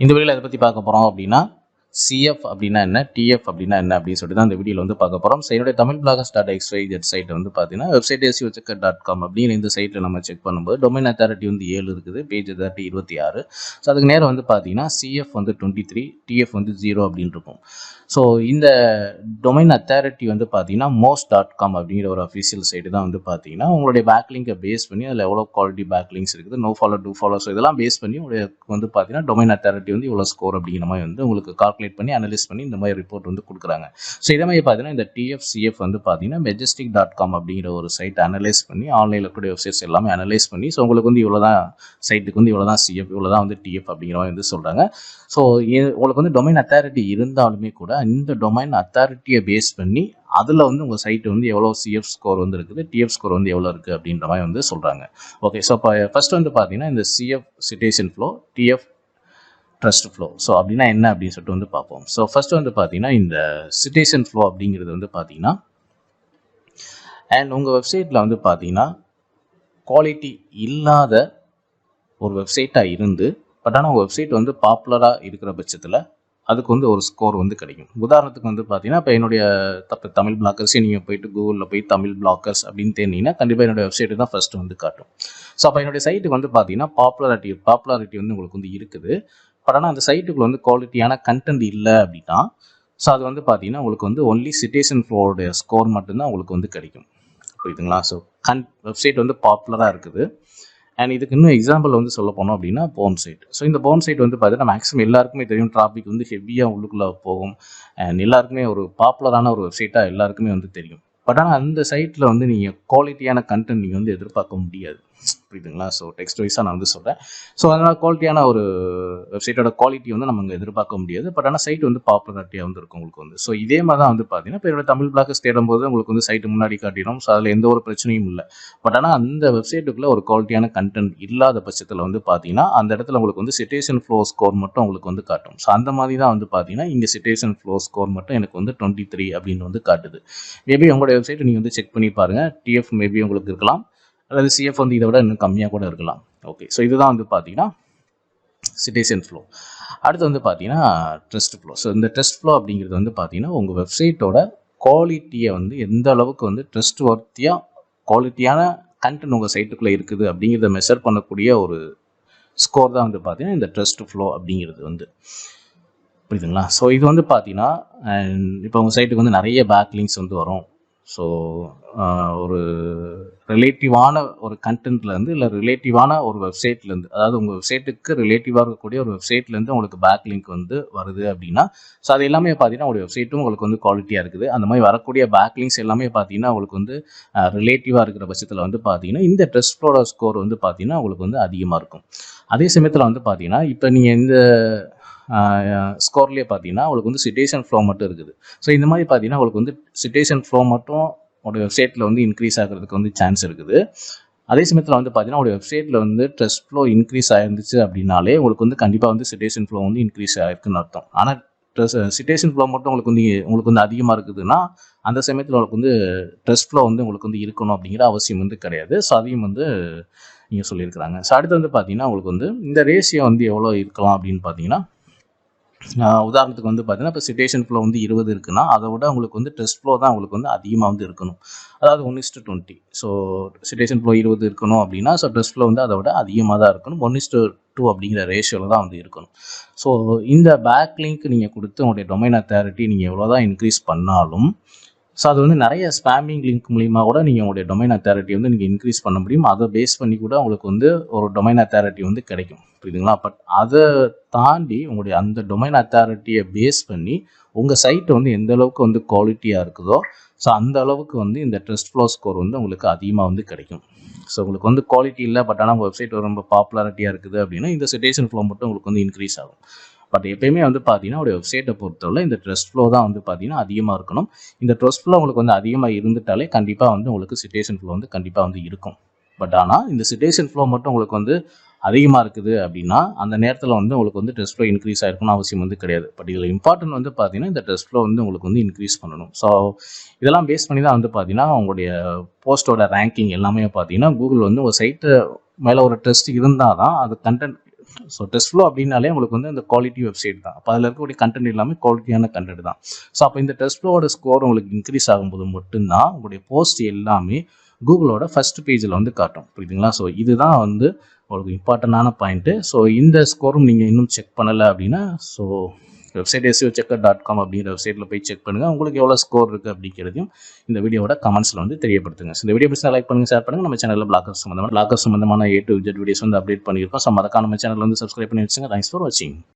இந்த வீடியோல எதை பற்றி பார்க்க போகிறோம் அப்படின்னா CF அப்படின்னா என்ன, TF அப்படின்னா என்ன அப்படின்னு சொல்லிட்டு தான் இந்த வீடியோவில் வந்து பார்க்க போகிறோம். ஸோ என்னுடைய தமிழ் bloggers.xyz சைட்டை வந்து பார்த்தீங்கன்னா website.com அப்படிங்கிற இந்த சைட்டில் நம்ம செக் பண்ணும்போது டொமைன் அத்தாரிட்டி வந்து 7 இருக்குது, பேஜ் அத்தாரிட்டி 26. ஸோ அதுக்கு நேரம் வந்து பார்த்தீங்கன்னா CF வந்து 23, TF வந்து 0 அப்படின்னு இருக்கும். ஸோ இந்த டொமைன் அத்தாரிட்டி வந்து பார்த்தீங்கன்னா most.com அப்படிங்கிற ஒரு அஃபிஷியல் சைட்டு தான் வந்து பார்த்தீங்கன்னா உங்களுடைய பேக்லிங்கை பேஸ் பண்ணி அதில் எவ்வளோ குவாலிட்டி பேக்லிங்ஸ் இருக்குது, no follow do follow, so இதெல்லாம் பேஸ் பண்ணி உங்களுக்கு வந்து பார்த்தீங்கன்னா டொமைன் அத்தாரிட்டி வந்து இவ்வளோ ஸ்கோர் அப்படிங்கிற மாதிரி வந்து உங்களுக்கு கால்குலேட் பண்ணி அனலைஸ் பண்ணி இந்த மாதிரி ரிப்போர்ட் வந்து கொடுக்குறாங்க. ஸோ இதே மாதிரி பார்த்தீங்கன்னா இந்த TF வந்து பார்த்தீங்கன்னா majestic.com அப்படிங்கிற ஒரு சைட் அனலைஸ் பண்ணி ஆன்லைனில் கூடிய வெப்சைட்ஸ் எல்லாமே அனலைஸ் பண்ணி ஸோ உங்களுக்கு வந்து இவ்வளோ தான் சைட்டுக்கு வந்து இவ்வளோ தான் CF, இவ்வளோ தான் வந்து TF அப்படிங்கிற மாதிரி வந்து சொல்கிறாங்க. ஸோ உங்களுக்கு வந்து டொமைன் அத்தாரிட்டி இருந்தாலுமே கூட இந்த டொமைன் அத்தாரிட்டியை பேஸ் பண்ணி அதில் வந்து உங்கள் சைட்டு வந்து எவ்வளோ CF ஸ்கோர் வந்து இருக்குது, TF ஸ்கோர் வந்து எவ்வளோ இருக்குது அப்படின்ற மாதிரி வந்து சொல்கிறாங்க. ஓகே, ஸோ இப்போ ஃபர்ஸ்ட் வந்து பார்த்தீங்கன்னா இந்த CF citation flow, TF trust flow, so அப்படின்னா என்ன அப்படின்னு சொல்லிட்டு வந்து பார்ப்போம். ஸோ ஃபர்ஸ்ட் வந்து பார்த்தீங்கன்னா இந்த சிட்டேஷன் ஃப்ளோ அப்படிங்கிறது வந்து பார்த்தீங்கன்னா அண்ட் உங்கள் வெப்சைட்டில் வந்து பார்த்தீங்கன்னா குவாலிட்டி இல்லாத ஒரு வெப்சைட்டாக இருந்து பட் ஆனால் உங்கள் வெப்சைட் வந்து பாப்புலராக இருக்கிற பட்சத்தில் அதுக்கு வந்து ஒரு ஸ்கோர் வந்து கிடைக்கும். உதாரணத்துக்கு வந்து பார்த்தீங்கன்னா இப்போ என்னுடைய தமிழ் பிளாக்கர்ஸே நீங்கள் போயிட்டு கூகுளில் போய் தமிழ் பிளாக்கர்ஸ் அப்படின்னு தேடினீங்கன்னா கண்டிப்பாக என்னுடைய வெப்சைட்டு தான் ஃபஸ்ட்டு வந்து காட்டும். ஸோ அப்போ என்னுடைய சைட்டுக்கு வந்து பார்த்தீங்கன்னா பாப்புலாரிட்டி வந்து உங்களுக்கு வந்து இருக்குது. பட் ஆனால் அந்த சைட்டுக்குள்ள வந்து குவாலிட்டியான கண்டென்ட் இல்லை அப்படின்னா ஸோ அது வந்து பார்த்தீங்கன்னா உங்களுக்கு வந்து ஒன்லி சிட்டேஷன் ஃப்ளோடைய ஸ்கோர் மட்டும்தான் உங்களுக்கு வந்து கிடைக்கும். புரியுதுங்களா? ஸோ வெப்சைட் வந்து பாப்புலராக இருக்குது. அண்ட் இதுக்கு இன்னும் எக்ஸாம்பிள் வந்து சொல்ல போனோம் அப்படின்னா போன் சைட். ஸோ இந்த போன் சைட் வந்து பார்த்தீங்கன்னா மேக்ஸிமம் எல்லாருக்குமே தெரியும், டிராஃபிக் வந்து ஹெவியாக உள்ளுக்குள்ளே போகும் அண்ட் எல்லாருக்குமே ஒரு பாப்புலரான ஒரு வெப்சைட்டாக எல்லாருக்குமே வந்து தெரியும். பட் ஆனால் அந்த சைட்டில் வந்து நீங்கள் குவாலிட்டியான கண்டென்ட் நீங்கள் வந்து எதிர்பார்க்க முடியாது. புரியுதுங்களா? ஸோ டெக்ஸ்ட் வைஸாக நான் வந்து சொல்கிறேன். ஸோ அதனால் குவாலிட்டியான ஒரு வெப்சைட்டோட குவாலிட்டி வந்து நம்ம எதிர்பார்க்க முடியாது. பட் ஆனால் சைட் வந்து பாப்புலாரிட்டியாக வந்து இருக்கும் உங்களுக்கு வந்து. ஸோ இதே மாதிரி தான் வந்து பார்த்தீங்கன்னா இப்போ என்னோட தமிழ் பிளாக்கர்ஸ் தேடும்போது உங்களுக்கு வந்து சைட்டு முன்னாடி காட்டிடும். ஸோ அதில் எந்த ஒரு பிரச்சனையும் இல்லை. பட் ஆனால் அந்த வெப்சைட்டுக்குள்ளே ஒரு குவாலிட்டியான கண்டென்ட் இல்லாத பட்சத்தில் வந்து பார்த்தீங்கன்னா அந்த இடத்துல உங்களுக்கு வந்து சிட்டேஷன் ஃப்ளோ ஸ்கோர் மட்டும் உங்களுக்கு வந்து காட்டும். ஸோ அந்த மாதிரி தான் வந்து பார்த்தீங்கன்னா இங்கே சிட்டேஷன் ஃப்ளோ ஸ்கோர் மட்டும் எனக்கு வந்து 23 அப்படின்னு வந்து காட்டுது. மேபி உங்களுடைய வெப்சைட்டை நீங்கள் வந்து செக் பண்ணி பாருங்கள். TF மேபி உங்களுக்கு இருக்கலாம், அல்லது CF வந்து இதை விட இன்னும் கம்மியாக கூட இருக்கலாம். ஓகே, ஸோ இதுதான் வந்து பார்த்தீங்கன்னா சிட்டேஷன் ஃப்ளோ. அடுத்து வந்து பார்த்தீங்கன்னா ட்ரஸ்ட் ஃப்ளோ. ஸோ இந்த ட்ரஸ்ட் ஃப்ளோ அப்படிங்கிறது வந்து பார்த்தீங்கன்னா உங்கள் வெப்சைட்டோட குவாலிட்டியை வந்து எந்த அளவுக்கு வந்து ட்ரஸ்ட் வர்த்தியாக குவாலிட்டியான கண்டென்ட் உங்கள் சைட்டுக்குள்ளே இருக்குது அப்படிங்கிறத மெஷர் பண்ணக்கூடிய ஒரு ஸ்கோர் தான் வந்து பார்த்தீங்கன்னா இந்த ட்ரஸ்ட் ஃப்ளோ அப்படிங்கிறது வந்து. புரியுதுங்களா? ஸோ இது வந்து பார்த்தீங்கன்னா இப்போ உங்கள் சைட்டுக்கு வந்து நிறைய பேக்லிங்ஸ் வந்து வரும். ஸோ ஒரு ரிலேட்டிவான ஒரு கண்டென்ட்லேருந்து இல்லை ரிலேட்டிவான ஒரு வெப்சைட்லேருந்து, அதாவது உங்கள் வெப்சைட்டுக்கு ரிலேட்டிவாக இருக்கக்கூடிய ஒரு வெப்சைட்லேருந்து உங்களுக்கு பேக் லிங்க் வந்து வருது அப்படின்னா ஸோ அது எல்லாமே பார்த்தீங்கன்னா உங்களுடைய வெப்சைட்டும் உங்களுக்கு வந்து குவாலிட்டியாக இருக்குது. அந்த மாதிரி வரக்கூடிய பேக் லிங்க்ஸ் எல்லாமே பார்த்தீங்கன்னா உங்களுக்கு வந்து ரிலேட்டிவாக இருக்கிற பட்சத்தில் வந்து பார்த்தீங்கன்னா இந்த ட்ரஸ்ட் ஃப்ளோட ஸ்கோர் வந்து பார்த்தீங்கன்னா உங்களுக்கு வந்து அதிகமாக இருக்கும். அதே சமயத்தில் வந்து பார்த்தீங்கன்னா இப்போ நீங்கள் இந்த ஸ்கோர்லேயே பார்த்தீங்கன்னா உங்களுக்கு வந்து சிட்டேஷன் ஃப்ளோ மட்டும் இருக்குது. ஸோ இந்த மாதிரி பார்த்தீங்கன்னா உங்களுக்கு வந்து சிட்டேஷன் ஃப்ளோ மட்டும் உங்களுடைய வெப்சைட்டில் வந்து இன்க்ரீஸ் ஆகிறதுக்கு வந்து சான்ஸ் இருக்குது. அதே சமயத்தில் வந்து பார்த்தீங்கன்னா உங்களுடைய வெப்சைட்டில் வந்து ட்ரஸ்ட் ஃப்ளோ இன்க்ரீஸ் ஆயிருந்துச்சு அப்படின்னாலே உங்களுக்கு வந்து கண்டிப்பாக வந்து சிட்டேஷன் ஃப்ளோ வந்து இன்க்ரீஸ் ஆயிருக்குன்னு அர்த்தம். ஆனால் சிட்டேஷன் ஃப்ளோ மட்டும் உங்களுக்கு வந்து அதிகமாக இருக்குதுன்னா அந்த சமயத்தில் உங்களுக்கு வந்து ட்ரஸ்ட் ஃப்ளோ வந்து உங்களுக்கு வந்து இருக்கணும் அப்படிங்கிற அவசியம் வந்து கிடையாது. ஸோ அதையும் வந்து நீங்கள் சொல்லியிருக்கிறாங்க. ஸோ அடுத்து வந்து பார்த்தீங்கன்னா உங்களுக்கு வந்து இந்த ரேஷியோ வந்து எவ்வளோ இருக்கலாம் அப்படின்னு பார்த்தீங்கன்னா உதாரணத்துக்கு வந்து பார்த்தீங்கன்னா இப்போ சிட்டேஷன் ஃப்ளோ வந்து 20 இருக்குன்னா அதை விட உங்களுக்கு வந்து ட்ரஸ்ட் ஃப்ளோ தான் உங்களுக்கு வந்து அதிகமாக வந்து இருக்கணும். அதாவது 1:20. ஸோ சிட்டேஷன் ஃப்ளோ 20 இருக்கணும் அப்படின்னா ஸோ ட்ரஸ்ட் ஃப்ளோ வந்து அதை விட அதிகமாக தான் இருக்கணும். 1:2 அப்படிங்கிற ரேஷியோவில் தான் வந்து இருக்கணும். ஸோ இந்த பேக் லிங்க் நீங்கள் கொடுத்து உங்களுடைய டொமைன் அத்தாரிட்டி நீங்கள் எவ்வளோ தான் இன்க்ரீஸ் பண்ணாலும் ஸோ அது வந்து நிறைய ஸ்பேமிங் லிங்க் மூலிமா கூட நீங்கள் உங்களுடைய டொமைன் அத்தாரிட்டி வந்து நீங்கள் இன்க்ரீஸ் பண்ண முடியும். அதை பேஸ் பண்ணி கூட உங்களுக்கு வந்து ஒரு டொமைன் அத்தாரிட்டி வந்து கிடைக்கும். புரியுதுங்களா? பட் அதை தாண்டி உங்களுடைய அந்த டொமைன் அத்தாரிட்டியை பேஸ் பண்ணி உங்கள் சைட்டு வந்து எந்த அளவுக்கு வந்து குவாலிட்டியாக இருக்குதோ ஸோ அந்த அளவுக்கு வந்து இந்த ட்ரஸ்ட் ஃப்ளோ ஸ்கோர் வந்து உங்களுக்கு அதிகமாக வந்து கிடைக்கும். ஸோ உங்களுக்கு வந்து குவாலிட்டி இல்லை பட் ஆனால் உங்கள் வெப்சைட் ரொம்ப பாப்புலாரிட்டியாக இருக்குது அப்படின்னா இந்த சிட்டேஷன் ஃப்ளோ மட்டும் உங்களுக்கு வந்து இன்க்ரீஸ் ஆகும். பட் எப்பயுமே வந்து பார்த்தீங்கன்னா ஒரு வெப்சைட்டை பொறுத்தவரை இந்த ட்ரஸ்ட் ஃப்ளோ தான் வந்து பார்த்தீங்கன்னா அதிகமாக இருக்கணும். இந்த ட்ரஸ்ட் ஃப்ளோ உங்களுக்கு வந்து அதிகமாக இருந்துட்டாலே கண்டிப்பாக வந்து உங்களுக்கு சிட்டேஷன் ஃப்ளோ வந்து கண்டிப்பாக வந்து இருக்கும். பட் ஆனால் இந்த சிட்டேஷன் ஃப்ளோ மட்டும் உங்களுக்கு வந்து அதிகமாக இருக்குது அப்படின்னா அந்த நேரத்தில் வந்து உங்களுக்கு வந்து ட்ரஸ்ட் ஃப்ளோ இன்க்ரீஸ் ஆகிருக்குன்னு அவசியம் வந்து கிடையாது. பட் இதில் இம்பார்ட்டன்ட் வந்து பார்த்தீங்கன்னா இந்த ட்ரஸ்ட் ஃப்ளோ வந்து உங்களுக்கு வந்து இன்க்ரீஸ் பண்ணணும். ஸோ இதெல்லாம் பேஸ் பண்ணி தான் வந்து பார்த்தீங்கன்னா உங்களுடைய போஸ்ட்டோட ரேங்கிங் எல்லாமே பார்த்தீங்கன்னா கூகுள் வந்து ஒரு சைட்டு மேலே ஒரு ட்ரஸ்ட் இருந்தால் தான் அது ஸோ டெஸ்ட் ஃப்ளோ அப்படின்னாலே உங்களுக்கு வந்து இந்த குவாலிட்டி வெப்சைட் தான். அப்போ அதில் இருக்கக்கூடிய கண்டென்ட் எல்லாமே குவாலிட்டியான கண்டென்ட் தான். ஸோ அப்போ இந்த டெஸ்ட் ஃப்ளோவோட ஸ்கோர் உங்களுக்கு இன்க்ரீஸ் ஆகும்போது மட்டும்தான் உங்களுடைய போஸ்ட் எல்லாமே கூகுளோட ஃபர்ஸ்ட் பேஜில் வந்து காட்டும். புரியுதுங்களா? ஸோ இதுதான் வந்து உங்களுக்கு இம்பார்ட்டண்டான பாயிண்ட்டு. ஸோ இந்த ஸ்கோரும் நீங்கள் இன்னும் செக் பண்ணலை அப்படின்னா ஸோ வெப்சைட் SEOchecker.com அப்படிங்கிற வெப்சைட்டில் போய் செக் பண்ணுங்கள். உங்களுக்கு எவ்வளோ ஸ்கோர் இருக்குது அப்படிங்கிறதையும் இந்த வீடியோட கமெண்ட்ஸில் வந்து தெரியப்படுத்துங்க. ஸோ இந்த வீடியோ பிடிச்சா லைக் பண்ணுங்கள், ஷேர் பண்ணுங்கள். நம்ம சேனலில் பிளாக்கர்ஸ் சம்மந்தமான A to Z வீடியோஸ் வந்து அப்டேட் பண்ணியிருக்கோம். ஸோ மறக்காம நம்ம சேனல் வந்து சப்ஸ்கிரைப் பண்ணி வச்சுங்க. தேங்க்ஸ் ஃபார் வாட்சிங்.